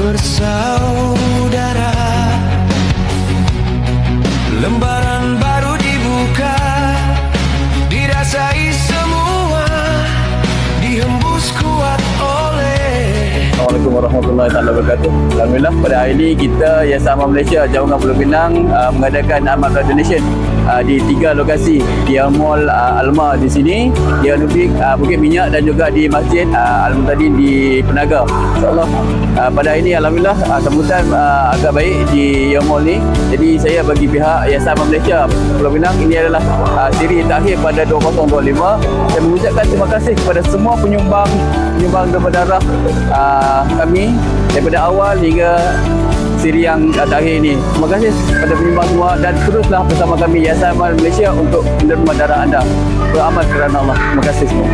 bersaudara. Lembaran baru dibuka, dirasai semua, dihembus kuat oleh. Assalamualaikum warahmatullahi wabarakatuh. Alhamdulillah pada hari ini kita Yayasan Amal Malaysia Jabungan Pulau Pinang mengadakan amal donation di 3 lokasi, di Mall Alma di sini, di Anubik Bukit Minyak dan juga di Masjid Al-Muntadin di Penaga. InsyaAllah pada hari ini alhamdulillah sambutan agak baik di Mall ni. Jadi saya bagi pihak Yayasan Amal Malaysia Pulau Pinang, ini adalah siri terakhir pada 2025. Saya mengucapkan terima kasih kepada semua penyumbang donor darah kami daripada awal hingga siri yang terakhir ini. Terima kasih kepada penyumbang semua dan teruslah bersama kami Yayasan Amal Malaysia untuk menerima darah anda. Beramal kerana Allah. Terima kasih semua.